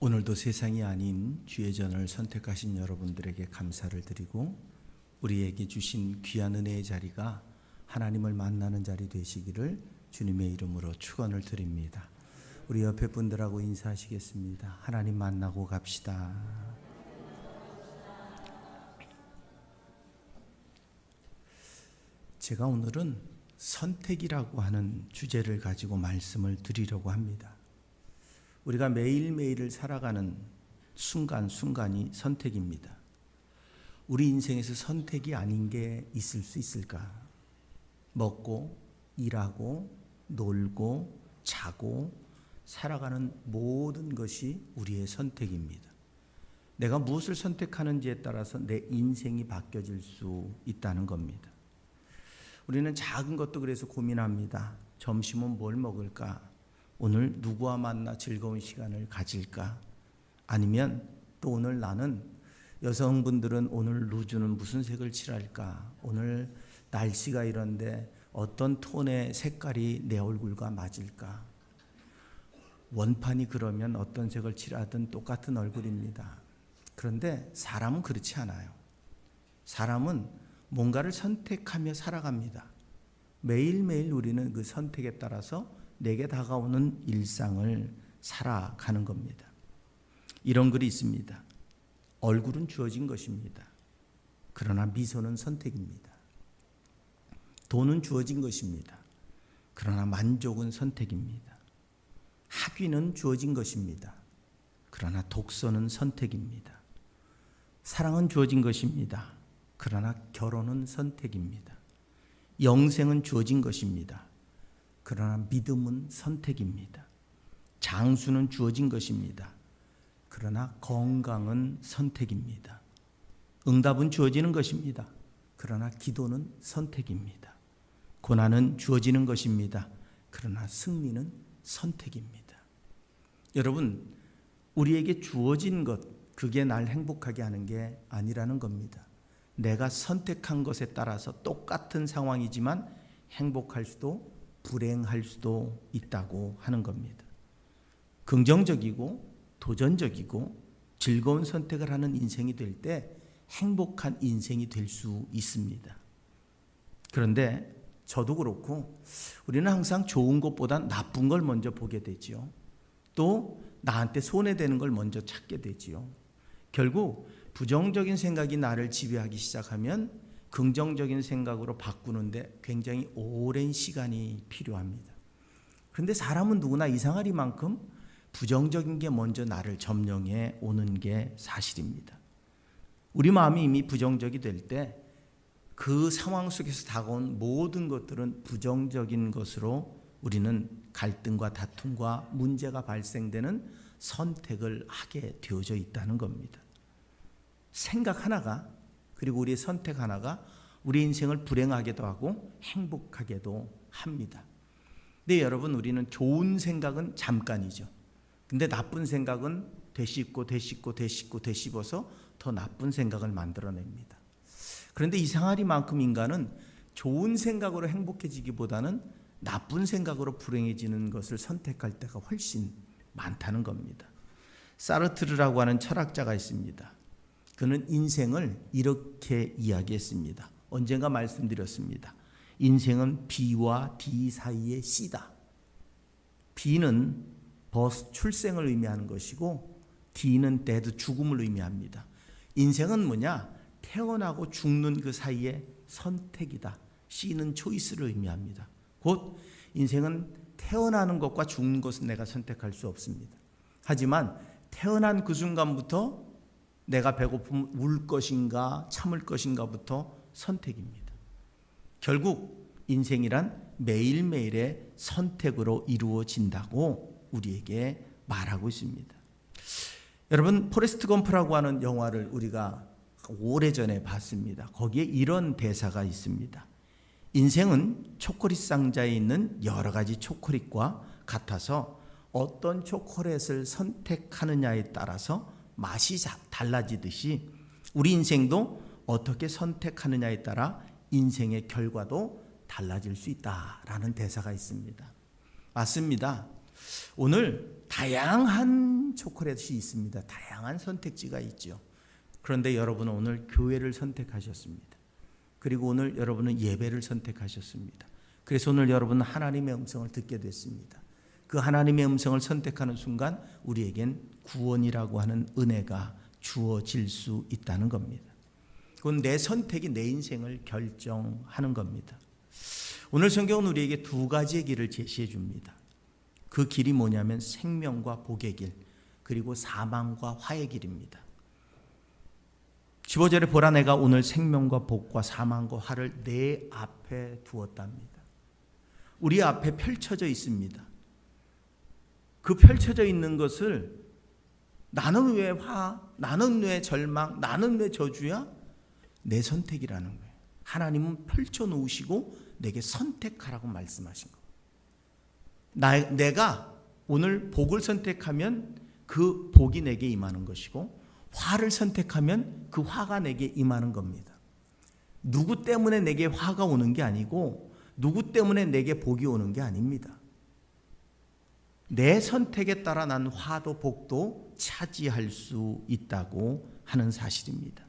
오늘도 세상이 아닌 주의 전을 선택하신 여러분들에게 감사를 드리고 우리에게 주신 귀한 은혜의 자리가 하나님을 만나는 자리 되시기를 주님의 이름으로 축원을 드립니다. 우리 옆에 분들하고 인사하시겠습니다. 하나님 만나고 갑시다. 제가 오늘은 선택이라고 하는 주제를 가지고 말씀을 드리려고 합니다. 우리가 매일매일을 살아가는 순간순간이 선택입니다. 우리 인생에서 선택이 아닌 게 있을 수 있을까? 먹고, 일하고, 놀고, 자고, 살아가는 모든 것이 우리의 선택입니다. 내가 무엇을 선택하는지에 따라서 내 인생이 바뀌어질 수 있다는 겁니다. 우리는 작은 것도 그래서 고민합니다. 점심은 뭘 먹을까? 오늘 누구와 만나 즐거운 시간을 가질까? 아니면 또 오늘 나는 여성분들은 오늘 루즈는 무슨 색을 칠할까? 오늘 날씨가 이런데 어떤 톤의 색깔이 내 얼굴과 맞을까? 원판이 그러면 어떤 색을 칠하든 똑같은 얼굴입니다. 그런데 사람은 그렇지 않아요. 사람은 뭔가를 선택하며 살아갑니다. 매일매일 우리는 그 선택에 따라서 내게 다가오는 일상을 살아가는 겁니다. 이런 글이 있습니다. 얼굴은 주어진 것입니다. 그러나 미소는 선택입니다. 돈은 주어진 것입니다. 그러나 만족은 선택입니다. 학위는 주어진 것입니다. 그러나 독서는 선택입니다. 사랑은 주어진 것입니다. 그러나 결혼은 선택입니다. 영생은 주어진 것입니다. 그러나 믿음은 선택입니다. 장수는 주어진 것입니다. 그러나 건강은 선택입니다. 응답은 주어지는 것입니다. 그러나 기도는 선택입니다. 고난은 주어지는 것입니다. 그러나 승리는 선택입니다. 여러분, 우리에게 주어진 것, 그게 날 행복하게 하는 게 아니라는 겁니다. 내가 선택한 것에 따라서 똑같은 상황이지만 행복할 수도 불행할 수도 있다고 하는 겁니다. 긍정적이고 도전적이고 즐거운 선택을 하는 인생이 될 때 행복한 인생이 될 수 있습니다. 그런데 저도 그렇고 우리는 항상 좋은 것보다 나쁜 걸 먼저 보게 되죠. 또 나한테 손해되는 걸 먼저 찾게 되지요. 결국 부정적인 생각이 나를 지배하기 시작하면 긍정적인 생각으로 바꾸는데 굉장히 오랜 시간이 필요합니다. 그런데 사람은 누구나 이상하리만큼 부정적인 게 먼저 나를 점령해 오는 게 사실입니다. 우리 마음이 이미 부정적이 될 때 그 상황 속에서 다가온 모든 것들은 부정적인 것으로 우리는 갈등과 다툼과 문제가 발생되는 선택을 하게 되어져 있다는 겁니다. 생각 하나가 그리고 우리의 선택 하나가 우리 인생을 불행하게도 하고 행복하게도 합니다. 근데 여러분, 우리는 좋은 생각은 잠깐이죠. 근데 나쁜 생각은 되씹어서 더 나쁜 생각을 만들어냅니다. 그런데 이상하리만큼 인간은 좋은 생각으로 행복해지기보다는 나쁜 생각으로 불행해지는 것을 선택할 때가 훨씬 많다는 겁니다. 사르트르라고 하는 철학자가 있습니다. 그는 인생을 이렇게 이야기했습니다. 언젠가 말씀드렸습니다. 인생은 B와 D 사이의 C다. B는 버스 출생을 의미하는 것이고 D는 데드 죽음을 의미합니다. 인생은 뭐냐? 태어나고 죽는 그 사이의 선택이다. C는 초이스를 의미합니다. 곧 인생은 태어나는 것과 죽는 것은 내가 선택할 수 없습니다. 하지만 태어난 그 순간부터 내가 배고프면 울 것인가 참을 것인가부터 선택입니다. 결국 인생이란 매일매일의 선택으로 이루어진다고 우리에게 말하고 있습니다. 여러분, 포레스트 검프라고 하는 영화를 우리가 오래전에 봤습니다. 거기에 이런 대사가 있습니다. 인생은 초콜릿 상자에 있는 여러 가지 초콜릿과 같아서 어떤 초콜릿을 선택하느냐에 따라서 맛이 달라지듯이 우리 인생도 어떻게 선택하느냐에 따라 인생의 결과도 달라질 수 있다라는 대사가 있습니다. 맞습니다. 오늘 다양한 다양한 초콜릿이 있습니다. 다양한 선택지가 있죠. 그런데 여러분은 오늘 교회를 선택하셨습니다. 그리고 오늘 여러분은 예배를 선택하셨습니다. 그래서 오늘 여러분은 하나님의 음성을 듣게 됐습니다. 그 하나님의 음성을 선택하는 순간 우리에겐 구원이라고 하는 은혜가 주어질 수 있다는 겁니다. 그건 내 선택이 내 인생을 결정하는 겁니다. 오늘 성경은 우리에게 두 가지의 길을 제시해 줍니다. 그 길이 뭐냐면 생명과 복의 길, 그리고 사망과 화의 길입니다. 15절에 보라, 내가 오늘 생명과 복과 사망과 화를 내 앞에 두었답니다. 우리 앞에 펼쳐져 있습니다. 그 펼쳐져 있는 것을 나는 왜 화, 나는 왜 절망, 나는 왜 저주야? 내 선택이라는 거예요. 하나님은 펼쳐놓으시고 내게 선택하라고 말씀하신 거예요. 내가 오늘 복을 선택하면 그 복이 내게 임하는 것이고, 화를 선택하면 그 화가 내게 임하는 겁니다. 누구 때문에 내게 화가 오는 게 아니고 누구 때문에 내게 복이 오는 게 아닙니다. 내 선택에 따라 난 화도 복도 차지할 수 있다고 하는 사실입니다.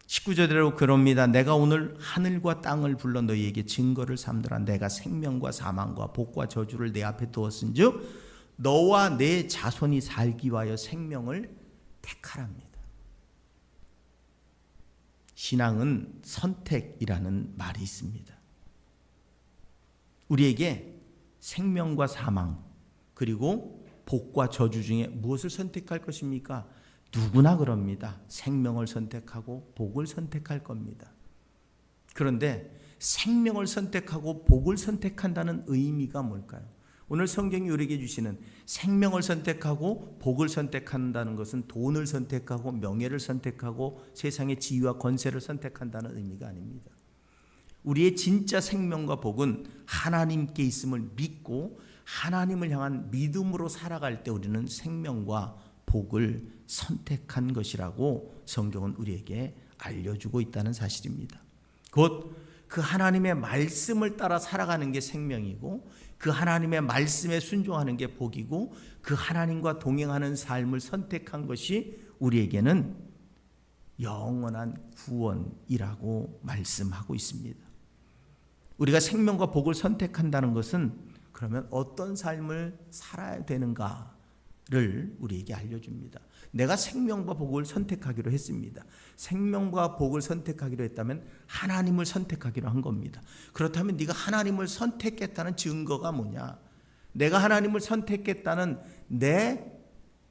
19절대로 그럽니다. 내가 오늘 하늘과 땅을 불러 너희에게 증거를 삼더라. 내가 생명과 사망과 복과 저주를 내 앞에 두었은즉 너와 내 자손이 살기 위하여 생명을 택하랍니다. 신앙은 선택이라는 말이 있습니다. 우리에게 생명과 사망 그리고 복과 저주 중에 무엇을 선택할 것입니까? 누구나 그럽니다. 생명을 선택하고 복을 선택할 겁니다. 그런데 생명을 선택하고 복을 선택한다는 의미가 뭘까요? 오늘 성경이 우리에게 주시는 생명을 선택하고 복을 선택한다는 것은 돈을 선택하고 명예를 선택하고 세상의 지위와 권세를 선택한다는 의미가 아닙니다. 우리의 진짜 생명과 복은 하나님께 있음을 믿고 하나님을 향한 믿음으로 살아갈 때 우리는 생명과 복을 선택한 것이라고 성경은 우리에게 알려주고 있다는 사실입니다. 곧 그 하나님의 말씀을 따라 살아가는 게 생명이고, 그 하나님의 말씀에 순종하는 게 복이고, 그 하나님과 동행하는 삶을 선택한 것이 우리에게는 영원한 구원이라고 말씀하고 있습니다. 우리가 생명과 복을 선택한다는 것은 그러면 어떤 삶을 살아야 되는가를 우리에게 알려줍니다. 내가 생명과 복을 선택하기로 했습니다. 생명과 복을 선택하기로 했다면 하나님을 선택하기로 한 겁니다. 그렇다면 네가 하나님을 선택했다는 증거가 뭐냐? 내가 하나님을 선택했다는 내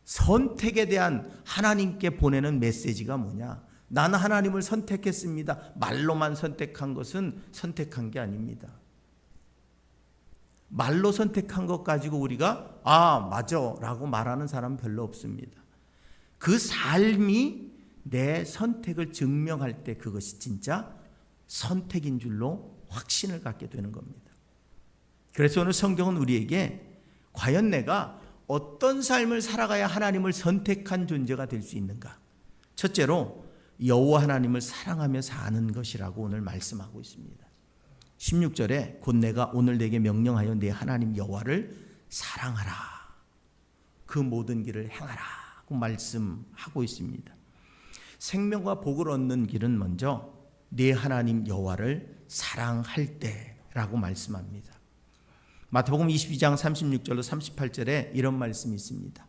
선택에 대한 하나님께 보내는 메시지가 뭐냐? 나는 하나님을 선택했습니다. 말로만 선택한 것은 선택한 게 아닙니다. 말로 선택한 것 가지고 우리가 맞아 라고 말하는 사람은 별로 없습니다. 그 삶이 내 선택을 증명할 때 그것이 진짜 선택인 줄로 확신을 갖게 되는 겁니다. 그래서 오늘 성경은 우리에게 과연 내가 어떤 삶을 살아가야 하나님을 선택한 존재가 될 수 있는가? 첫째로 여호와 하나님을 사랑하며 사는 것이라고 오늘 말씀하고 있습니다. 16절에 곧 내가 오늘 내게 명령하여 내 하나님 여호와를 사랑하라. 그 모든 길을 행하라. 고 말씀하고 있습니다. 생명과 복을 얻는 길은 먼저 내 하나님 여호와를 사랑할 때라고 말씀합니다. 마태복음 22장 36절로 38절에 이런 말씀이 있습니다.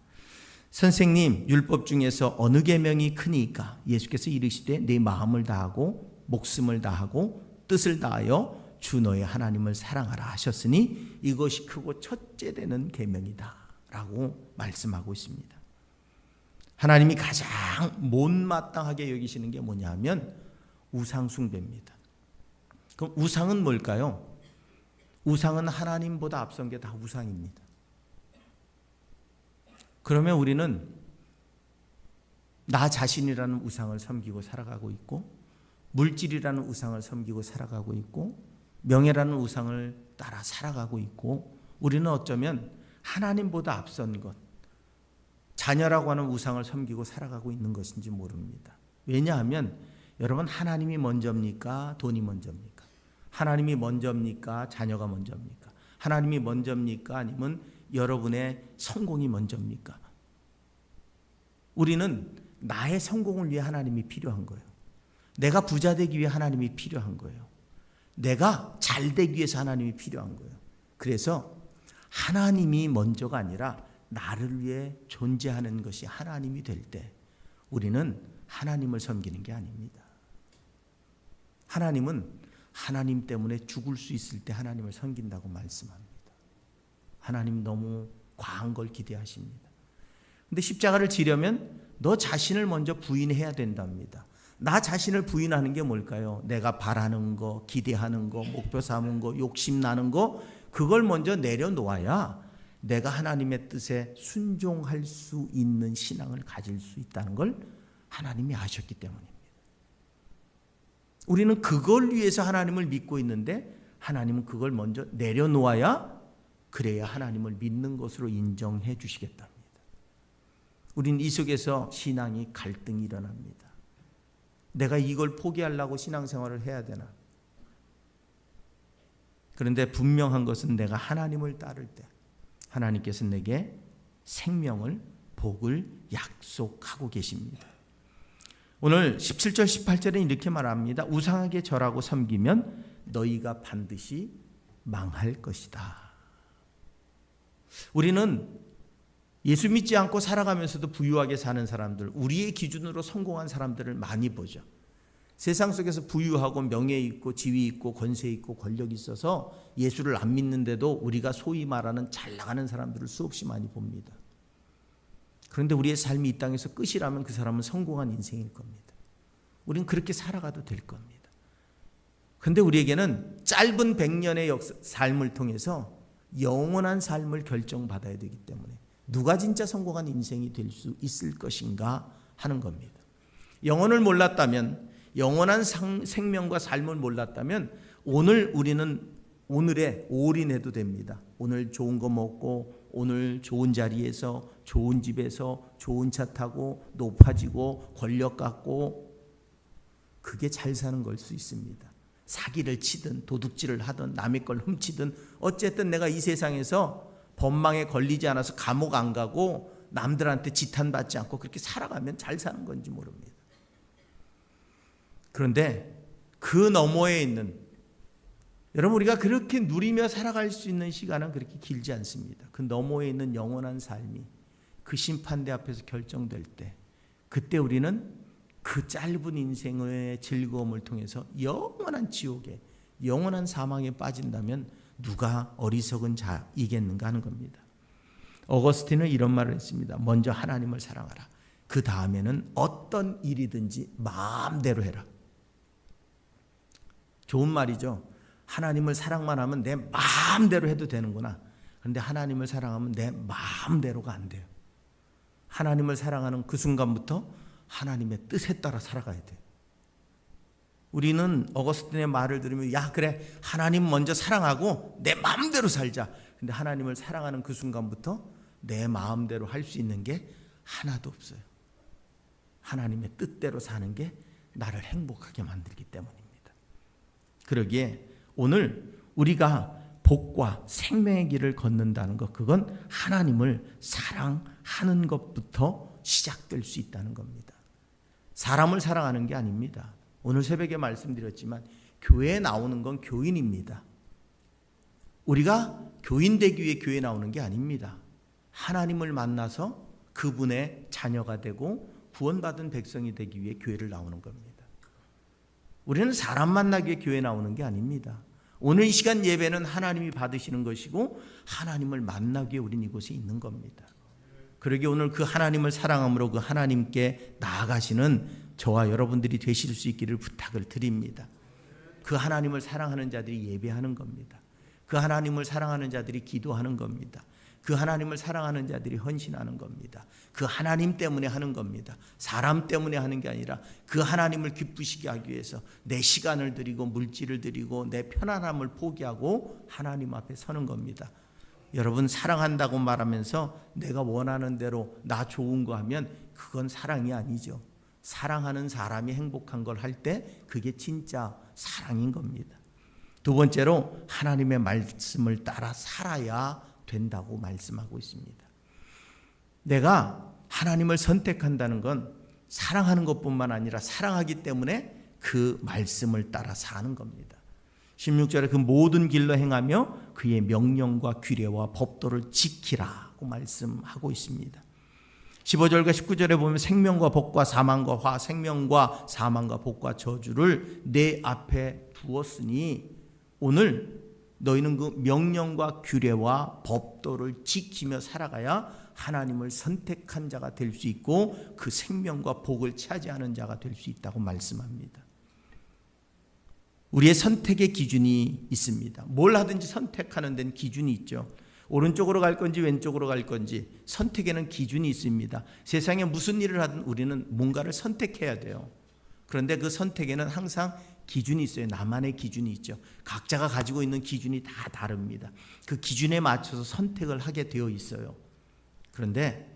선생님, 율법 중에서 어느 계명이 크니까? 예수께서 이르시되 내 마음을 다하고 목숨을 다하고 뜻을 다하여 주 너의 하나님을 사랑하라 하셨으니 이것이 크고 첫째 되는 계명이다 라고 말씀하고 있습니다. 하나님이 가장 못마땅하게 여기시는 게 뭐냐 하면 우상 숭배입니다. 그럼 우상은 뭘까요? 우상은 하나님보다 앞선 게 다 우상입니다. 그러면 우리는 나 자신이라는 우상을 섬기고 살아가고 있고, 물질이라는 우상을 섬기고 살아가고 있고, 명예라는 우상을 따라 살아가고 있고, 우리는 어쩌면 하나님보다 앞선 것, 자녀라고 하는 우상을 섬기고 살아가고 있는 것인지 모릅니다. 왜냐하면 여러분, 하나님이 먼저입니까? 돈이 먼저입니까? 하나님이 먼저입니까? 자녀가 먼저입니까? 하나님이 먼저입니까? 아니면 여러분의 성공이 먼저입니까? 우리는 나의 성공을 위해 하나님이 필요한 거예요. 내가 부자 되기 위해 하나님이 필요한 거예요. 내가 잘 되기 위해서 하나님이 필요한 거예요. 그래서 하나님이 먼저가 아니라 나를 위해 존재하는 것이 하나님이 될 때 우리는 하나님을 섬기는 게 아닙니다. 하나님은 하나님 때문에 죽을 수 있을 때 하나님을 섬긴다고 말씀합니다. 하나님 너무 과한 걸 기대하십니다. 근데 십자가를 지려면 너 자신을 먼저 부인해야 된답니다. 나 자신을 부인하는 게 뭘까요? 내가 바라는 거, 기대하는 거, 목표 삼은 거, 욕심 나는 거, 그걸 먼저 내려놓아야 내가 하나님의 뜻에 순종할 수 있는 신앙을 가질 수 있다는 걸 하나님이 아셨기 때문입니다. 우리는 그걸 위해서 하나님을 믿고 있는데 하나님은 그걸 먼저 내려놓아야 그래야 하나님을 믿는 것으로 인정해 주시겠답니다. 우리는 이 속에서 신앙이 갈등이 일어납니다. 내가 이걸 포기하려고 신앙생활을 해야 되나? 그런데 분명한 것은 내가 하나님을 따를 때 하나님께서 내게 생명을, 복을 약속하고 계십니다. 오늘 17절 18절에 이렇게 말합니다. 우상에게 절하고 섬기면 너희가 반드시 망할 것이다. 우리는 예수 믿지 않고 살아가면서도 부유하게 사는 사람들, 우리의 기준으로 성공한 사람들을 많이 보죠. 세상 속에서 부유하고 명예 있고 지위 있고 권세 있고 권력이 있어서 예수를 안 믿는데도 우리가 소위 말하는 잘 나가는 사람들을 수없이 많이 봅니다. 그런데 우리의 삶이 이 땅에서 끝이라면 그 사람은 성공한 인생일 겁니다. 우리는 그렇게 살아가도 될 겁니다. 그런데 우리에게는 짧은 100년의 삶을 통해서 영원한 삶을 결정받아야 되기 때문에 누가 진짜 성공한 인생이 될 수 있을 것인가 하는 겁니다. 영혼을 몰랐다면, 영원한 생명과 삶을 몰랐다면 오늘 우리는 오늘에 올인해도 됩니다. 오늘 좋은 거 먹고 오늘 좋은 자리에서 좋은 집에서 좋은 차 타고 높아지고 권력 갖고 그게 잘 사는 걸 수 있습니다. 사기를 치든 도둑질을 하든 남의 걸 훔치든 어쨌든 내가 이 세상에서 법망에 걸리지 않아서 감옥 안 가고 남들한테 지탄받지 않고 그렇게 살아가면 잘 사는 건지 모릅니다. 그런데 그 너머에 있는, 여러분 우리가 그렇게 누리며 살아갈 수 있는 시간은 그렇게 길지 않습니다. 그 너머에 있는 영원한 삶이 그 심판대 앞에서 결정될 때, 그때 우리는 그 짧은 인생의 즐거움을 통해서 영원한 지옥에, 영원한 사망에 빠진다면 누가 어리석은 자이겠는가 하는 겁니다. 어거스틴은 이런 말을 했습니다. 먼저 하나님을 사랑하라. 그 다음에는 어떤 일이든지 마음대로 해라. 좋은 말이죠. 하나님을 사랑만 하면 내 마음대로 해도 되는구나. 그런데 하나님을 사랑하면 내 마음대로가 안 돼요. 하나님을 사랑하는 그 순간부터 하나님의 뜻에 따라 살아가야 돼요. 우리는 어거스틴의 말을 들으면 야 그래 하나님 먼저 사랑하고 내 마음대로 살자. 근데 하나님을 사랑하는 그 순간부터 내 마음대로 할 수 있는 게 하나도 없어요. 하나님의 뜻대로 사는 게 나를 행복하게 만들기 때문입니다. 그러기에 오늘 우리가 복과 생명의 길을 걷는다는 것, 그건 하나님을 사랑하는 것부터 시작될 수 있다는 겁니다. 사람을 사랑하는 게 아닙니다. 오늘 새벽에 말씀드렸지만 교회에 나오는 건 교인입니다. 우리가 교인 되기 위해 교회에 나오는 게 아닙니다. 하나님을 만나서 그분의 자녀가 되고 구원받은 백성이 되기 위해 교회를 나오는 겁니다. 우리는 사람 만나기 위해 교회에 나오는 게 아닙니다. 오늘 이 시간 예배는 하나님이 받으시는 것이고 하나님을 만나기 위해 우리는 이곳에 있는 겁니다. 그러기에 오늘 그 하나님을 사랑함으로 그 하나님께 나아가시는 저와 여러분들이 되실 수 있기를 부탁을 드립니다. 그 하나님을 사랑하는 자들이 예배하는 겁니다. 그 하나님을 사랑하는 자들이 기도하는 겁니다. 그 하나님을 사랑하는 자들이 헌신하는 겁니다. 그 하나님 때문에 하는 겁니다. 사람 때문에 하는 게 아니라 그 하나님을 기쁘시게 하기 위해서 내 시간을 드리고 물질을 드리고 내 편안함을 포기하고 하나님 앞에 서는 겁니다. 여러분 사랑한다고 말하면서 내가 원하는 대로 나 좋은 거 하면 그건 사랑이 아니죠. 사랑하는 사람이 행복한 걸 할 때 그게 진짜 사랑인 겁니다. 두 번째로 하나님의 말씀을 따라 살아야 된다고 말씀하고 있습니다. 내가 하나님을 선택한다는 건 사랑하는 것뿐만 아니라 사랑하기 때문에 그 말씀을 따라 사는 겁니다. 16절에 그 모든 길로 행하며 그의 명령과 규례와 법도를 지키라고 말씀하고 있습니다. 15절과 19절에 보면 생명과 복과 사망과 화, 생명과 사망과 복과 저주를 내 앞에 두었으니 오늘 너희는 그 명령과 규례와 법도를 지키며 살아가야 하나님을 선택한 자가 될 수 있고 그 생명과 복을 차지하는 자가 될 수 있다고 말씀합니다. 우리의 선택의 기준이 있습니다. 뭘 하든지 선택하는 데는 기준이 있죠. 오른쪽으로 갈 건지 왼쪽으로 갈 건지 선택에는 기준이 있습니다. 세상에 무슨 일을 하든 우리는 뭔가를 선택해야 돼요. 그런데 그 선택에는 항상 기준이 있어요. 나만의 기준이 있죠. 각자가 가지고 있는 기준이 다 다릅니다. 그 기준에 맞춰서 선택을 하게 되어 있어요. 그런데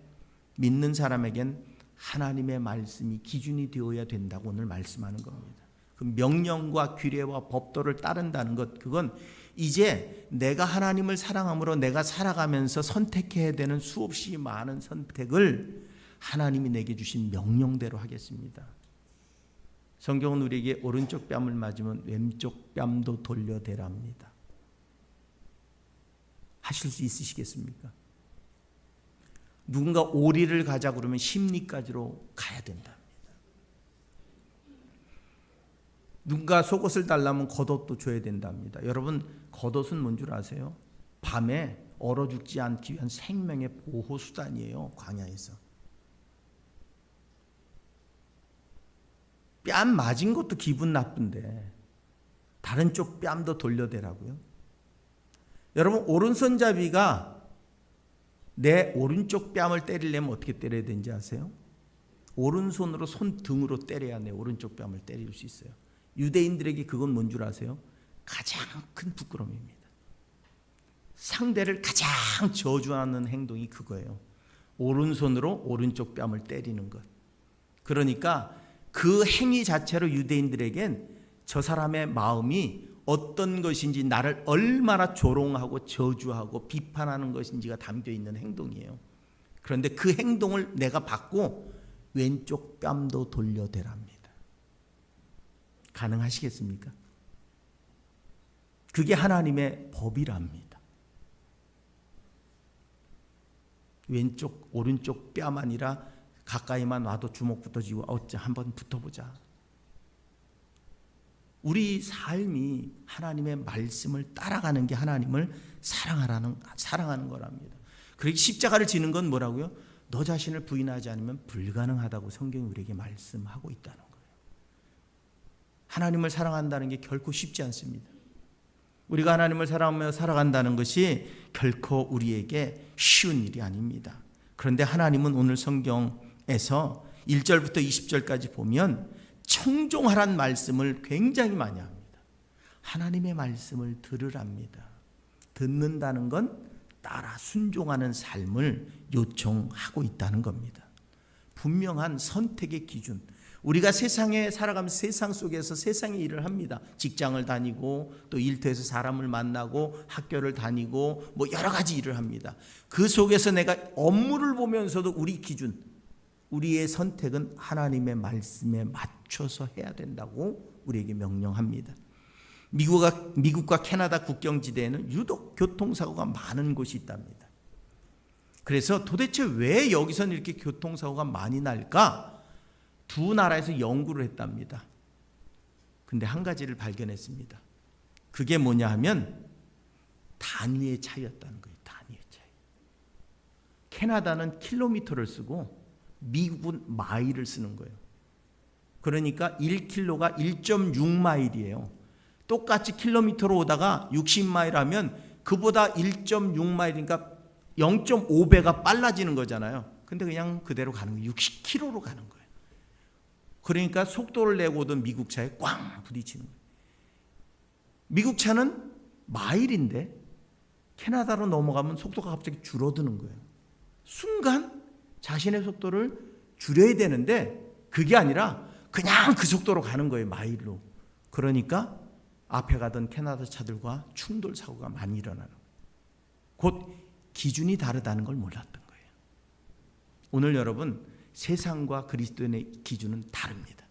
믿는 사람에겐 하나님의 말씀이 기준이 되어야 된다고 오늘 말씀하는 겁니다. 그 명령과 규례와 법도를 따른다는 것, 그건 이제 내가 하나님을 사랑함으로 내가 살아가면서 선택해야 되는 수없이 많은 선택을 하나님이 내게 주신 명령대로 하겠습니다. 성경은 우리에게 오른쪽 뺨을 맞으면 왼쪽 뺨도 돌려대랍니다. 하실 수 있으시겠습니까? 누군가 오리를 가자 그러면 심리까지로 가야 된답니다. 누군가 속옷을 달라면 겉옷도 줘야 된답니다. 여러분, 겉옷은 뭔 줄 아세요? 밤에 얼어 죽지 않기 위한 생명의 보호수단이에요. 광야에서. 뺨 맞은 것도 기분 나쁜데 다른 쪽 뺨도 돌려대라고요? 여러분, 오른손잡이가 내 오른쪽 뺨을 때리려면 어떻게 때려야 되는지 아세요? 오른손으로 손등으로 때려야 내 오른쪽 뺨을 때릴 수 있어요. 유대인들에게 그건 뭔 줄 아세요? 가장 큰 부끄러움입니다. 상대를 가장 저주하는 행동이 그거예요. 오른손으로 오른쪽 뺨을 때리는 것. 그러니까 그 행위 자체로 유대인들에겐 저 사람의 마음이 어떤 것인지, 나를 얼마나 조롱하고 저주하고 비판하는 것인지가 담겨 있는 행동이에요. 그런데 그 행동을 내가 받고 왼쪽 뺨도 돌려대랍니다. 가능하시겠습니까? 그게 하나님의 법이랍니다. 왼쪽 오른쪽 뺨 아니라 가까이만 와도 주먹부터 쥐고 어째 한번 붙어보자. 우리 삶이 하나님의 말씀을 따라가는 게 하나님을 사랑하는 거랍니다. 그렇게 십자가를 지는 건 뭐라고요? 너 자신을 부인하지 않으면 불가능하다고 성경이 우리에게 말씀하고 있다는 거예요. 하나님을 사랑한다는 게 결코 쉽지 않습니다. 우리가 하나님을 사랑하며 살아간다는 것이 결코 우리에게 쉬운 일이 아닙니다. 그런데 하나님은 오늘 성경에서 1절부터 20절까지 보면 청종하란 말씀을 굉장히 많이 합니다. 하나님의 말씀을 들으랍니다. 듣는다는 건 따라 순종하는 삶을 요청하고 있다는 겁니다. 분명한 선택의 기준. 우리가 세상에 살아가면서 세상 속에서 세상의 일을 합니다. 직장을 다니고 또 일터에서 사람을 만나고 학교를 다니고 뭐 여러 가지 일을 합니다. 그 속에서 내가 업무를 보면서도 우리 기준, 우리의 선택은 하나님의 말씀에 맞춰서 해야 된다고 우리에게 명령합니다. 미국과 캐나다 국경지대에는 유독 교통사고가 많은 곳이 있답니다. 그래서 도대체 왜 여기서는 이렇게 교통사고가 많이 날까? 두 나라에서 연구를 했답니다. 근데 한 가지를 발견했습니다. 그게 뭐냐 하면 단위의 차이였다는 거예요. 단위의 차이. 캐나다는 킬로미터를 쓰고 미국은 마일을 쓰는 거예요. 그러니까 1킬로가 1.6마일이에요. 똑같이 킬로미터로 오다가 60마일 하면 그보다 1.6마일이니까 0.5배가 빨라지는 거잖아요. 근데 그냥 그대로 가는 거예요. 60km로 가는 거예요. 그러니까 속도를 내고 오던 미국 차에 꽝 부딪히는 거예요. 미국 차는 마일인데 캐나다로 넘어가면 속도가 갑자기 줄어드는 거예요. 순간 자신의 속도를 줄여야 되는데 그게 아니라 그냥 그 속도로 가는 거예요. 마일로. 그러니까 앞에 가던 캐나다 차들과 충돌 사고가 많이 일어나는 거예요. 곧 기준이 다르다는 걸 몰랐던 거예요. 오늘 여러분, 세상과 그리스도인의 기준은 다릅니다.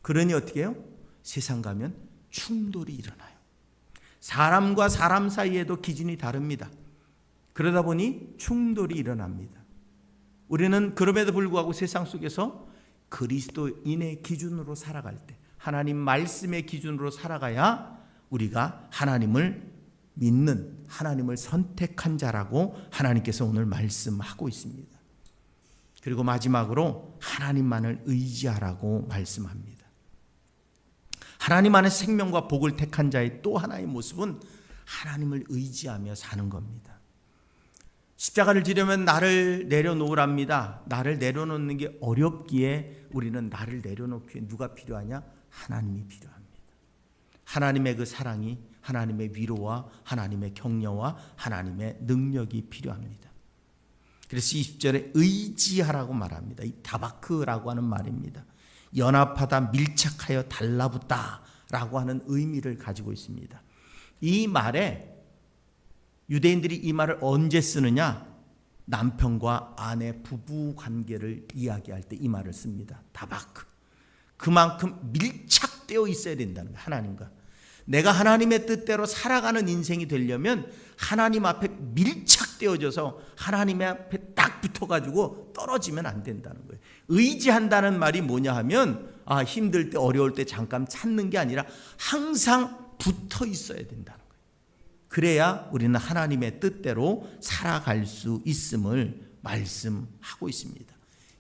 그러니 어떻게 해요? 세상 가면 충돌이 일어나요. 사람과 사람 사이에도 기준이 다릅니다. 그러다 보니 충돌이 일어납니다. 우리는 그럼에도 불구하고 세상 속에서 그리스도인의 기준으로 살아갈 때, 하나님 말씀의 기준으로 살아가야 우리가 하나님을 믿는, 하나님을 선택한 자라고 하나님께서 오늘 말씀하고 있습니다. 그리고 마지막으로 하나님만을 의지하라고 말씀합니다. 하나님 안에 생명과 복을 택한 자의 또 하나의 모습은 하나님을 의지하며 사는 겁니다. 십자가를 지려면 나를 내려놓으랍니다. 나를 내려놓는 게 어렵기에 우리는 나를 내려놓기에 누가 필요하냐? 하나님이 필요합니다. 하나님의 그 사랑이, 하나님의 위로와 하나님의 격려와 하나님의 능력이 필요합니다. 그래서 20절에 의지하라고 말합니다. 이 다바크라고 하는 말입니다. 연합하다, 밀착하여 달라붙다 라고 하는 의미를 가지고 있습니다. 이 말에 유대인들이 이 말을 언제 쓰느냐? 남편과 아내 부부 관계를 이야기할 때 이 말을 씁니다. 다바크. 그만큼 밀착되어 있어야 된다는 거예요. 하나님과. 내가 하나님의 뜻대로 살아가는 인생이 되려면 하나님 앞에 밀착되어져서 하나님 앞에 딱 붙어가지고 떨어지면 안 된다는 거예요. 의지한다는 말이 뭐냐 하면 힘들 때 어려울 때 잠깐 찾는 게 아니라 항상 붙어 있어야 된다는 거예요. 그래야 우리는 하나님의 뜻대로 살아갈 수 있음을 말씀하고 있습니다.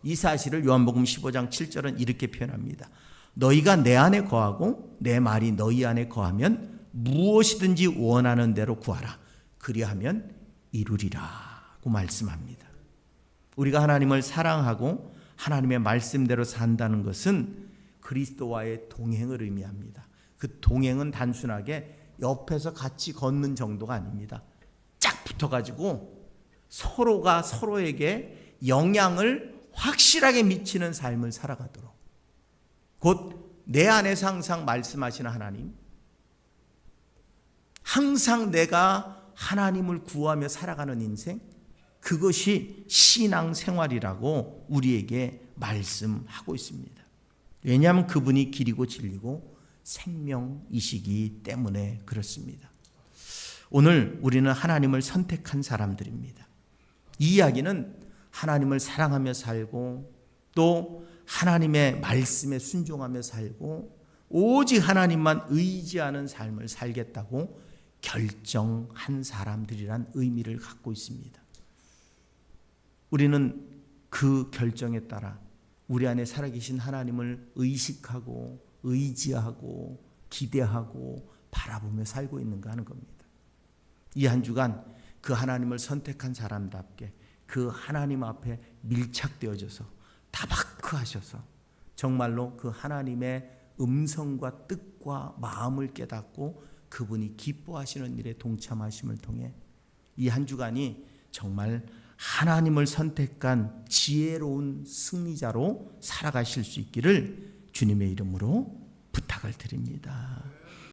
이 사실을 요한복음 15장 7절은 이렇게 표현합니다. 너희가 내 안에 거하고 내 말이 너희 안에 거하면 무엇이든지 원하는 대로 구하라. 그리하면 이루리라고 말씀합니다. 우리가 하나님을 사랑하고 하나님의 말씀대로 산다는 것은 그리스도와의 동행을 의미합니다. 그 동행은 단순하게 옆에서 같이 걷는 정도가 아닙니다. 쫙 붙어가지고 서로가 서로에게 영향을 확실하게 미치는 삶을 살아가도록, 곧 내 안에서 항상 말씀하시는 하나님, 항상 내가 하나님을 구하며 살아가는 인생, 그것이 신앙생활이라고 우리에게 말씀하고 있습니다. 왜냐하면 그분이 길이고 진리고 생명이시기 때문에 그렇습니다. 오늘 우리는 하나님을 선택한 사람들입니다. 이 이야기는 하나님을 사랑하며 살고 또 하나님의 말씀에 순종하며 살고 오직 하나님만 의지하는 삶을 살겠다고 결정한 사람들이란 의미를 갖고 있습니다. 우리는 그 결정에 따라 우리 안에 살아계신 하나님을 의식하고 의지하고 기대하고 바라보며 살고 있는가 하는 겁니다. 이 한 주간 그 하나님을 선택한 사람답게 그 하나님 앞에 밀착되어져서 다바크하셔서 정말로 그 하나님의 음성과 뜻과 마음을 깨닫고 그분이 기뻐하시는 일에 동참하심을 통해 이 한 주간이 정말 하나님을 선택한 지혜로운 승리자로 살아가실 수 있기를 주님의 이름으로 부탁을 드립니다.